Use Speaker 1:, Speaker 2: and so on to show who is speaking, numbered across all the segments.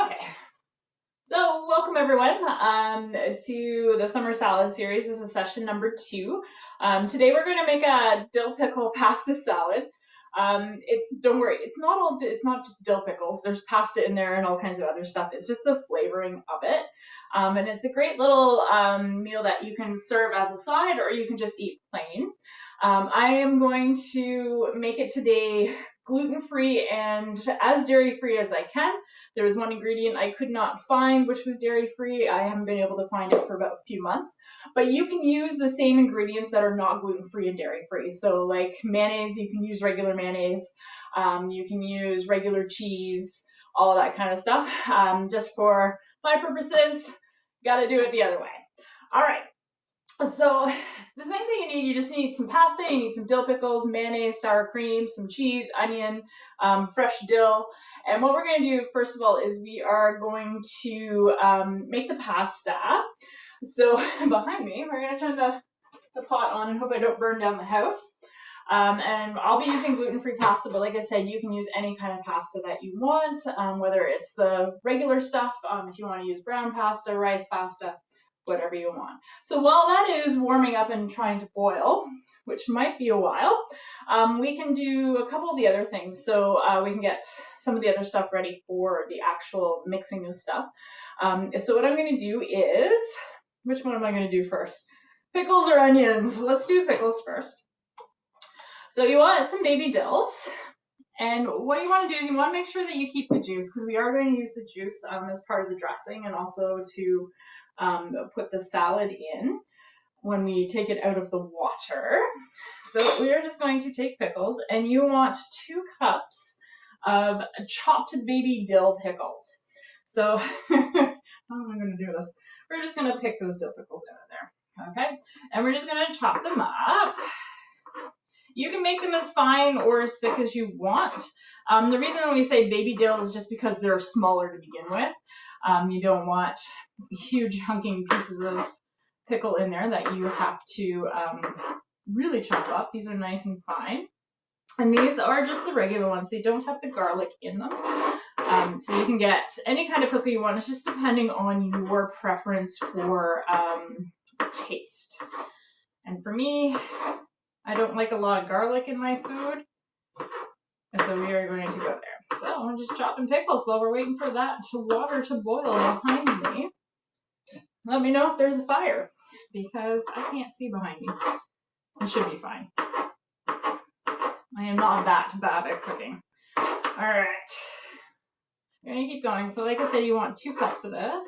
Speaker 1: Okay, so welcome everyone to the summer salad series. This is session number 2. Today we're going to make a dill pickle pasta salad. Don't worry, it's not just dill pickles. There's pasta in there and all kinds of other stuff. It's just the flavoring of it. And it's a great little meal that you can serve as a side or you can just eat plain. I am going to make it today gluten-free and as dairy-free as I can. There was one ingredient I could not find, which was dairy-free. I haven't been able to find it for about a few months. But you can use the same ingredients that are not gluten-free and dairy-free. So like mayonnaise, you can use regular mayonnaise. You can use regular cheese, all that kind of stuff. Just for my purposes, got to do it the other way. All right. So the things that you just need some pasta, you need some dill pickles, mayonnaise, sour cream, some cheese, onion, fresh dill. And what we're going to do, first of all, is we are going to make the pasta. So behind me, we're going to turn the pot on and hope I don't burn down the house. And I'll be using gluten-free pasta, but like I said, you can use any kind of pasta that you want, whether it's the regular stuff, if you want to use brown pasta, rice pasta, whatever you want. So while that is warming up and trying to boil, which might be a while, we can do a couple of the other things. So we can get some of the other stuff ready for the actual mixing of stuff. So what I'm going to do is, which one am I going to do first? Pickles or onions? Let's do pickles first. So you want some baby dills. And what you want to do is you want to make sure that you keep the juice because we are going to use the juice as part of the dressing and also to put the salad in when we take it out of the water. So we are just going to take pickles and you want 2 cups of chopped baby dill pickles. So how am I going to do this? We're just going to pick those dill pickles out of there. Okay. And we're just going to chop them up. You can make them as fine or as thick as you want. The reason we say baby dill is just because they're smaller to begin with. You don't want huge hunking pieces of pickle in there that you have to really chop up. These are nice and fine. And these are just the regular ones. They don't have the garlic in them. So you can get any kind of pickle you want. It's just depending on your preference for taste. And for me, I don't like a lot of garlic in my food. And so we are going to go there. So I'm just chopping pickles while we're waiting for that water to boil behind me. Let me know if there's a fire because I can't see behind me. It should be fine. I am not that bad at cooking. All right. We're going to keep going. So like I said, you want 2 cups of this.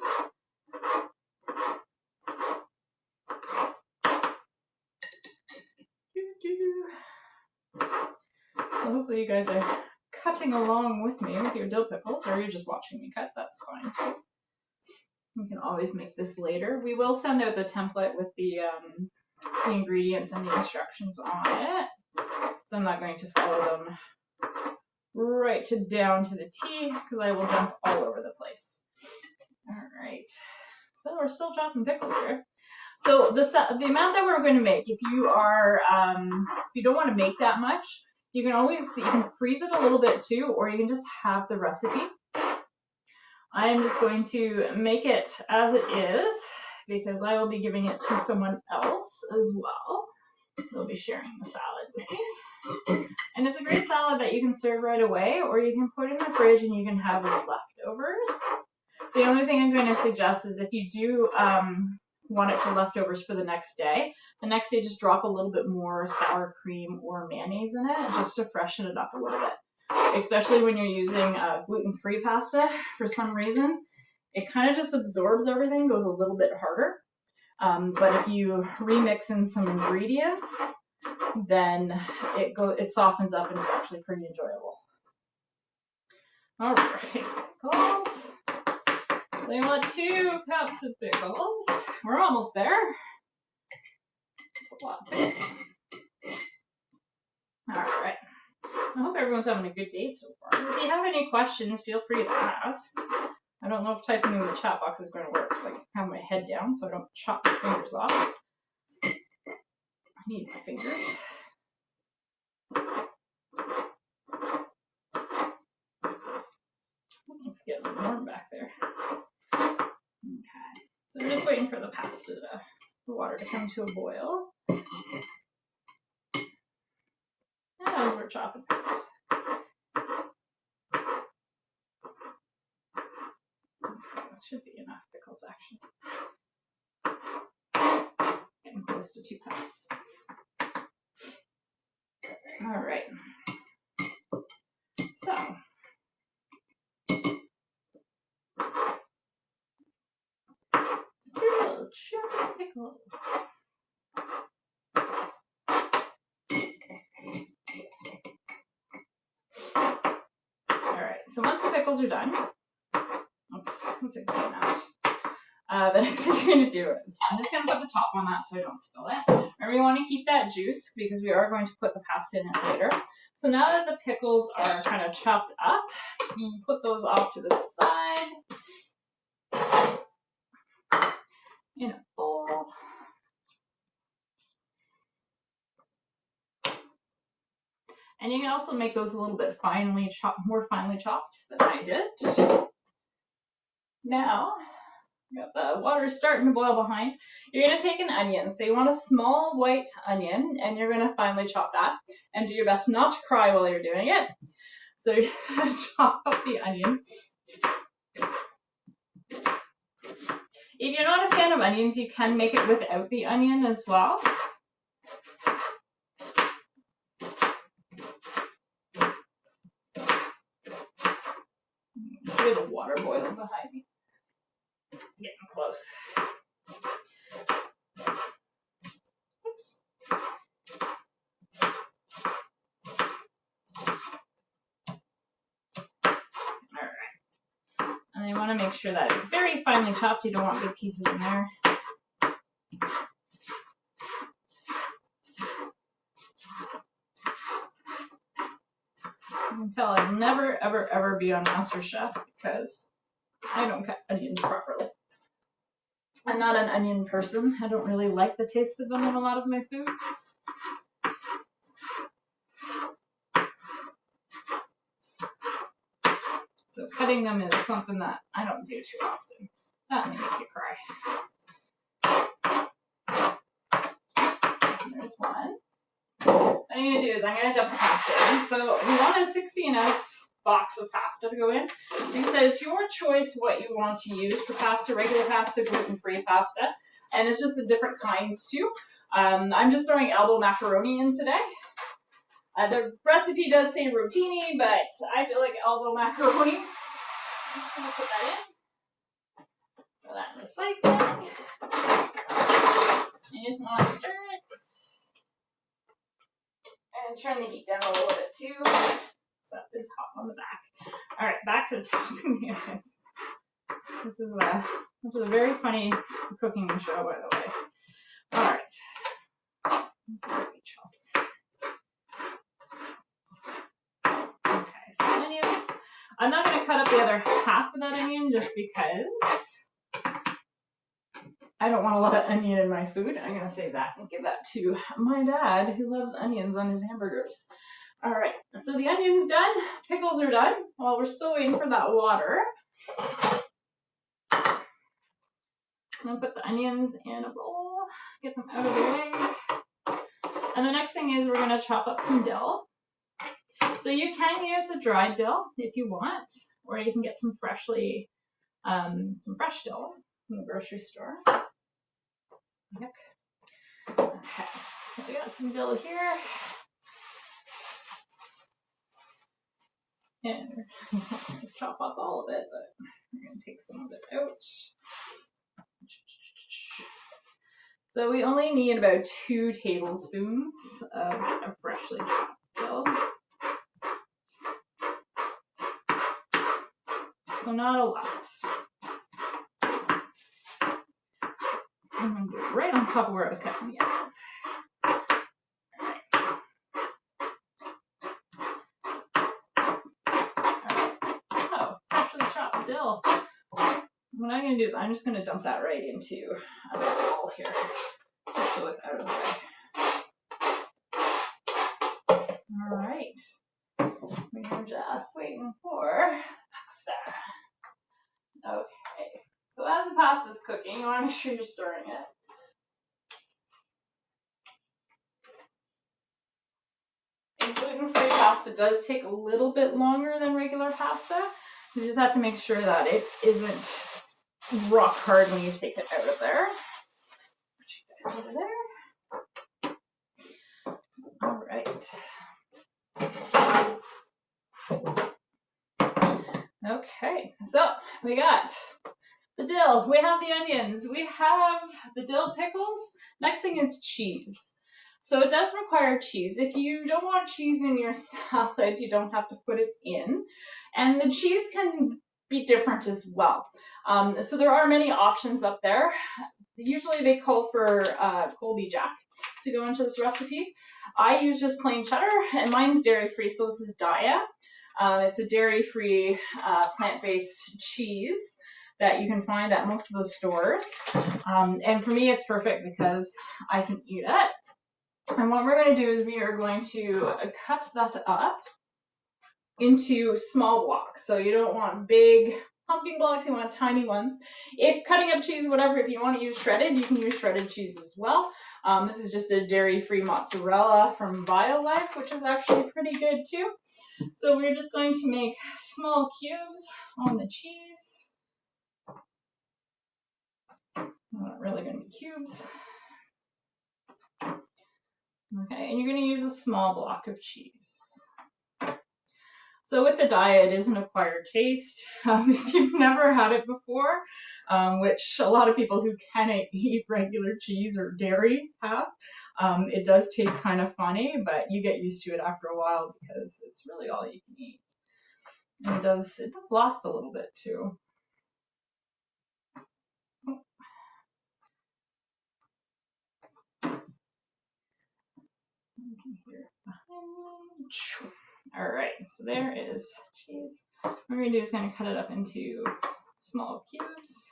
Speaker 1: So hopefully you guys are cutting along with me with your dill pickles, or you're just watching me cut. That's fine too. You can always make this later. We will send out the template with the ingredients and the instructions on it. So I'm not going to follow them right down to the T because I will jump all over the place. All right. So we're still chopping pickles here. So the amount that we're going to make, if you don't want to make that much, you can freeze it a little bit too, or you can just have the recipe. I am just going to make it as it is because I will be giving it to someone else as well. They'll be sharing the salad with me. And it's a great salad that you can serve right away, or you can put in the fridge and you can have as leftovers. The only thing I'm going to suggest is if you do want it for leftovers for the next day just drop a little bit more sour cream or mayonnaise in it just to freshen it up a little bit. Especially when you're using gluten-free pasta, for some reason, it kind of just absorbs everything, goes a little bit harder. But if you remix in some ingredients, then it softens up and it's actually pretty enjoyable. All right, pickles. So you want 2 cups of pickles. We're almost there. That's a lot of pickles. All right. I hope everyone's having a good day so far. If you have any questions, feel free to ask. I don't know if typing in the chat box is going to work because I have my head down so I don't chop my fingers off. I need my fingers. getting warm back there. Okay, so I'm just waiting for the pasta, the water to come to a boil. As we're chopping pickles. That should be enough pickles, actually. Getting close to 2 cups. All right. So, still chopped pickles. All right. So once the pickles are done, let's ignore that. The next thing you're going to do is I'm just going to put the top on that so I don't spill it. Remember, you want to keep that juice because we are going to put the pasta in it later. So now that the pickles are kind of chopped up, you can put those off to the side in a bowl. And you can also make those a little bit more finely chopped than I did. Now, the water is starting to boil behind. You're going to take an onion. So you want a small white onion, and you're going to finely chop that. And do your best not to cry while you're doing it. So you're going to chop up the onion. If you're not a fan of onions, you can make it without the onion as well. There's the water boiling behind me. Getting close. Oops. All right. And you want to make sure that it's very finely chopped. You don't want big pieces in there. You can tell I'll never, ever, ever be on MasterChef because I don't cut onions properly. I'm not an onion person. I don't really like the taste of them in a lot of my food. So cutting them is something that I don't do too often. That may make you cry. There's one. What I'm going to do is I'm going to dump the pasta in. So we want a 16-ounce box of pasta to go in. Like I said, it's your choice what you want to use for pasta, regular pasta, gluten-free pasta, and it's just the different kinds too. I'm just throwing elbow macaroni in today. The recipe does say rotini, but I feel like elbow macaroni. I'm just going to put that in. Throw that in the side. You just want to stir it. And turn the heat down a little bit too. So that is hot on the back. All right, back to the chopping the onions. This is a very funny cooking show, by the way. All right. Let's see what we chop. Okay, so onions. I'm not going to cut up the other half of that onion just because I don't want a lot of onion in my food. I'm going to save that and give that to my dad who loves onions on his hamburgers. All right, so the onion's done, pickles are done. While we're still waiting for that water, I'm going to put the onions in a bowl, get them out of the way. And the next thing is we're going to chop up some dill. So you can use the dried dill if you want, or you can get some fresh dill from the grocery store. Yep. Okay, so we got some dill here. And chop up all of it, but we're going to take some of it out. So we only need about 2 tablespoons of freshly chopped dill. So not a lot. I'm going to do it right on top of where I was cutting the onions. Dill. What I'm going to do is I'm just going to dump that right into a bowl here, just so it's out of the way. All right, we are just waiting for pasta. pasta's cooking, you want to make sure you're stirring it. And gluten-free pasta does take a little bit longer than regular pasta. You just have to make sure that it isn't rock hard when you take it out of there. Put you guys over there. All right. Okay, so we got the dill, we have the onions, we have the dill pickles. Next thing is cheese. So it does require cheese. If you don't want cheese in your salad, you don't have to put it in. And the cheese can be different as well. So there are many options up there. Usually they call for Colby Jack to go into this recipe. I use just plain cheddar, and mine's dairy-free, so this is Daya. It's a dairy-free, plant-based cheese that you can find at most of the stores. And for me, it's perfect because I can eat it. And what we're going to do is we are going to cut that up into small blocks. So you don't want big pumpkin blocks, you want tiny ones. If cutting up cheese, whatever, if you want to use shredded, you can use shredded cheese as well. This is just a dairy-free mozzarella from BioLife, which is actually pretty good too. So we're just going to make small cubes on the cheese. Not really going to be cubes. Okay, and you're going to use a small block of cheese. So with the Daya, it is an acquired taste. If you've never had it before, which a lot of people who can eat regular cheese or dairy have, it does taste kind of funny, but you get used to it after a while because it's really all you can eat. And it does last a little bit too. All right, so there is cheese. What we're gonna do is gonna cut it up into small cubes.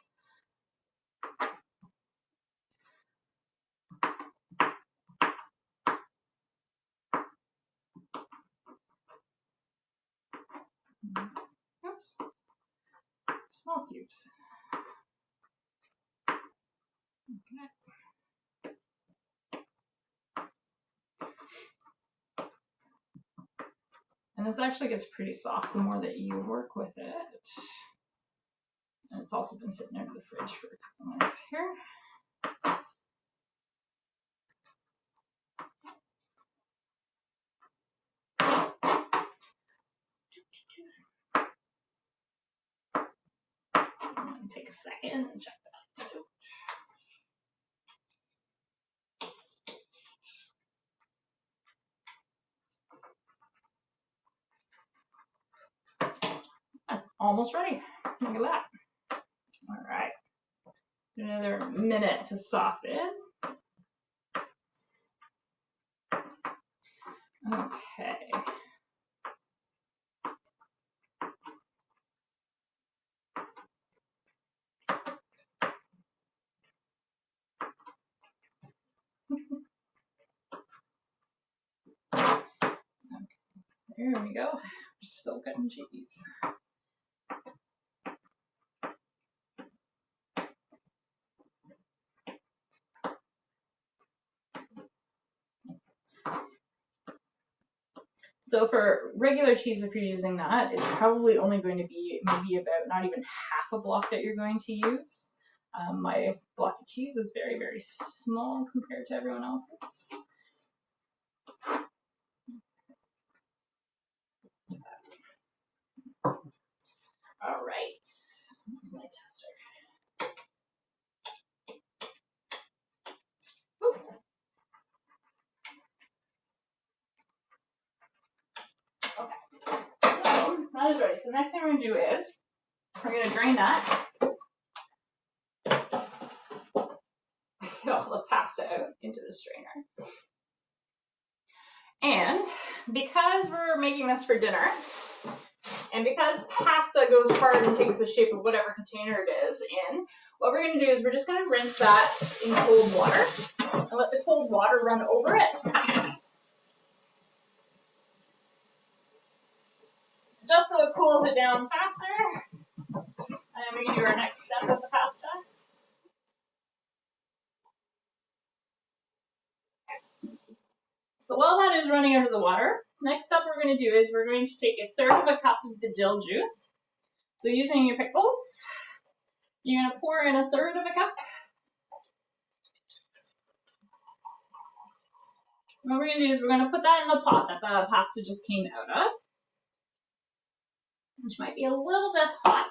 Speaker 1: Oops, small cubes. Okay. And this actually gets pretty soft the more that you work with it. And it's also been sitting out of the fridge for a couple minutes here. Take a second and check that out. That's almost ready. Look at that. All right. Another minute to soften. Okay. There we go. Still cutting cheese. So for regular cheese, if you're using that, it's probably only going to be maybe about not even half a block that you're going to use. My block of cheese is very, very small compared to everyone else's. All right, where's my tester? Oops. Okay, so that is ready. So the next thing we're gonna do is we're gonna drain that. Get all the pasta out into the strainer. And because we're making this for dinner, and because pasta goes hard and takes the shape of whatever container it is in, what we're going to do is we're just going to rinse that in cold water and let the cold water run over it. Just so it cools it down faster. And then we can do our next step of the pasta. So while that is running under the water, next up we're going to do is we're going to take 1/3 of a cup of the dill juice. So using your pickles, you're going to pour in 1/3 of a cup. What we're going to do is we're going to put that in the pot that the pasta just came out of, which might be a little bit hot.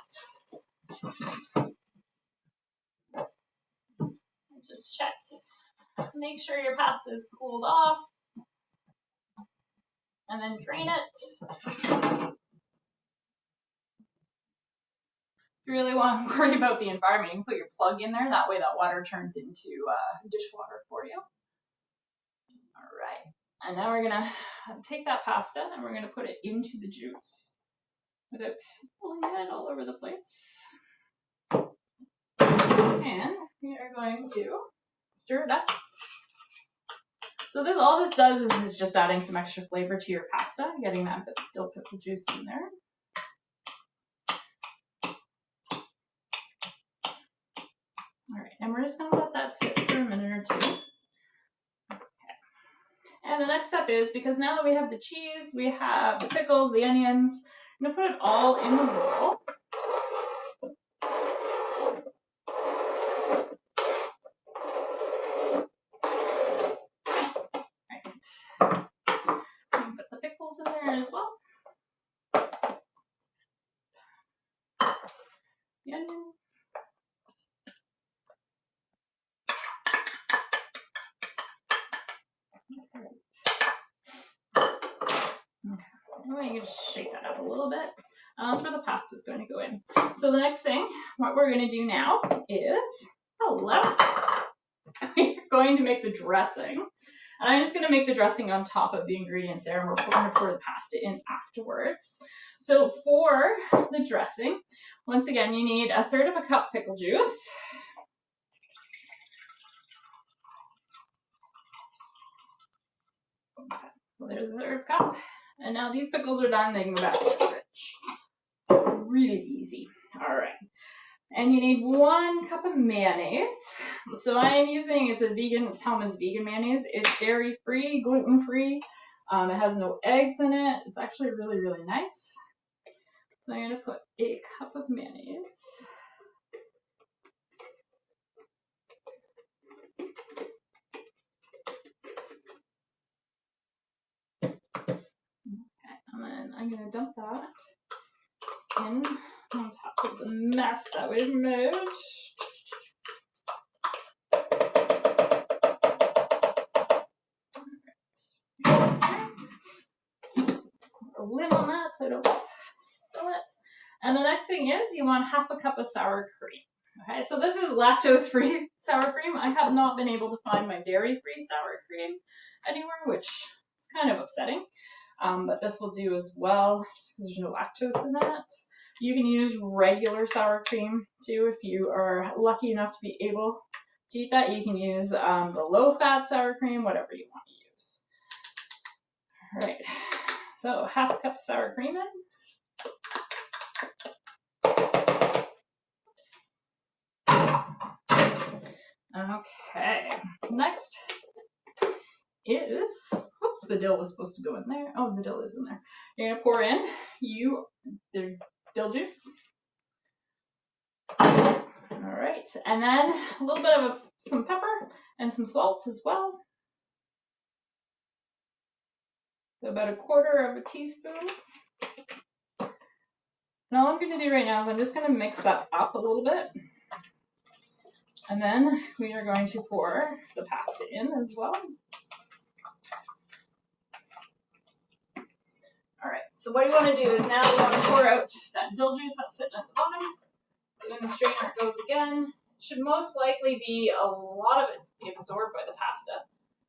Speaker 1: Just check. Make sure your pasta is cooled off, and then drain it. If you really want to worry about the environment, you can put your plug in there. That way that water turns into dishwater for you. All right. And now we're going to take that pasta and we're going to put it into the juice without pulling it all over the place. And we are going to stir it up. So all this does is just adding some extra flavor to your pasta, getting that dill pickle juice in there. All right, and we're just going to let that sit for a minute or two. Okay. And the next step is, because now that we have the cheese, we have the pickles, the onions, I'm going to put it all in the bowl. Put the pickles in there as well. The onion. Okay. Well, you can just shake that up a little bit. That's where the pasta is going to go in. So the next thing, what we're going to do now is, we're going to make the dressing. And I'm just going to make the dressing on top of the ingredients there, and we're going to pour the pasta in afterwards. So for the dressing, once again, you need 1/3 of a cup pickle juice. Okay, so there's 1/3 cup. And now these pickles are done, they can go back in the fridge. Really easy. All right. And you need 1 cup of mayonnaise. So I am using, it's Hellmann's vegan mayonnaise. It's dairy-free, gluten-free. It has no eggs in it. It's actually really, really nice. So I'm going to put 1 cup of mayonnaise. Okay, and then I'm going to dump that in on top of the mess that we've made. A lid on that so I don't spill it. And the next thing is you want 1/2 cup of sour cream. Okay, so this is lactose-free sour cream. I have not been able to find my dairy-free sour cream anywhere, which is kind of upsetting. But this will do as well, just because there's no lactose in it. You can use regular sour cream too if you are lucky enough to be able to eat that. You can use the low-fat sour cream, whatever you want to use. All right, so 1/2 cup sour cream in. Okay, next is, whoops, the dill was supposed to go in there. Oh, the dill is in there. You're going to pour in the dill juice. All right, and then a little bit of some pepper and some salt as well. So about 1/4 teaspoon. And all I'm going to do right now is I'm just going to mix that up a little bit. And then we are going to pour the pasta in as well. All right, so what you want to do is now you want to pour out that dill juice that's sitting at the bottom. So in the strainer it goes again. It should most likely be a lot of it be absorbed by the pasta,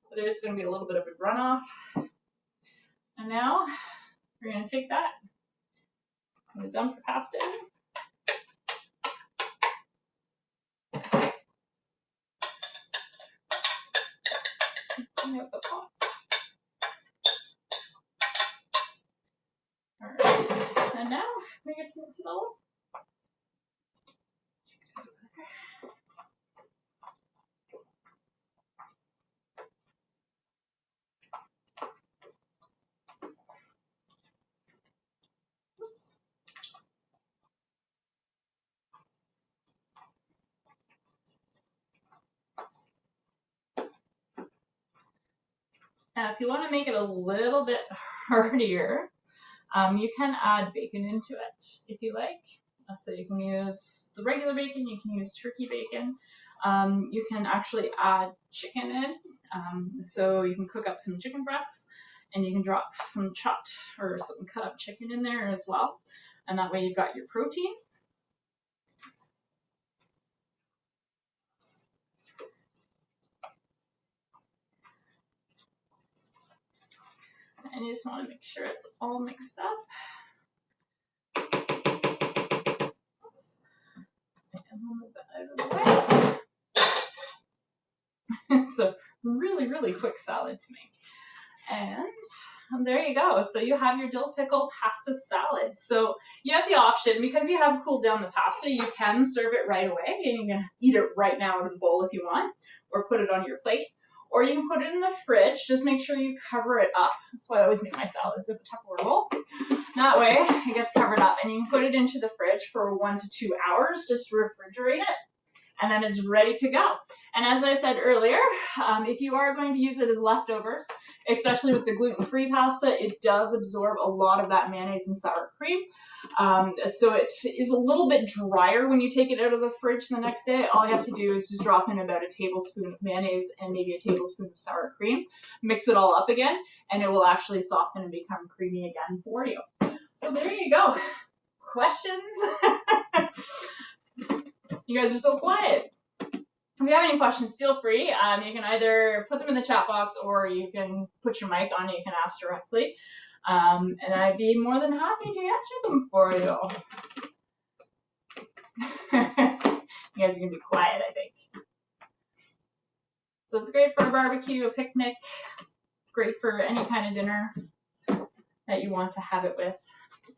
Speaker 1: but there's going to be a little bit of a runoff. And now we're going to take that, I'm going to dump the pasta in. All right, and now we get to mix it all up. Now, if you want to make it a little bit heartier, you can add bacon into it if you like. So you can use the regular bacon, you can use turkey bacon. You can actually add chicken in. So you can cook up some chicken breasts and you can drop some chopped or some cut up chicken in there as well. And that way you've got your protein. And you just want to make sure it's all mixed up. Oops. And we'll move that out of the way. It's a really, really quick salad to make. And there you go. So you have your dill pickle pasta salad. So you have the option, because you have cooled down the pasta, you can serve it right away and you can eat it right now out of the bowl if you want, or put it on your plate. Or you can put it in the fridge. Just make sure you cover it up. That's why I always make my salads in the Tupperware bowl. That way it gets covered up, and you can put it into the fridge for 1 to 2 hours just to refrigerate it, and then it's ready to go. And as I said earlier, if you are going to use it as leftovers, especially with the gluten-free pasta, it does absorb a lot of that mayonnaise and sour cream. So it is a little bit drier when you take it out of the fridge the next day. All you have to do is just drop in about a tablespoon of mayonnaise and maybe a tablespoon of sour cream, mix it all up again, and it will actually soften and become creamy again for you. So there you go. Questions? You guys are so quiet. If you have any questions, feel free. You can either put them in the chat box or you can put your mic on and you can ask directly. And I'd be more than happy to answer them for you. You guys are going to be quiet, I think. So it's great for a barbecue, a picnic, great for any kind of dinner that you want to have it with.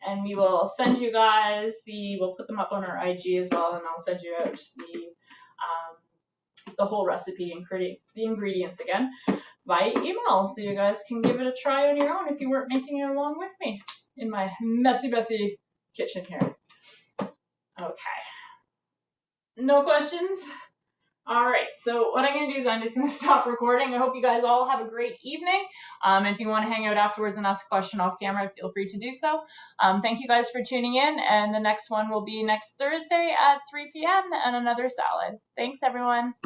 Speaker 1: And we will send you guys we'll put them up on our IG as well, and I'll send you out the whole recipe and the ingredients again by email, so you guys can give it a try on your own if you weren't making it along with me in my messy kitchen here. Okay. No questions? All right, so what I'm going to do is I'm just going to stop recording. I hope you guys all have a great evening. If you want to hang out afterwards and ask a question off camera, feel free to do so. Thank you guys for tuning in, and the next one will be next Thursday at 3 p.m. and another salad. Thanks, everyone.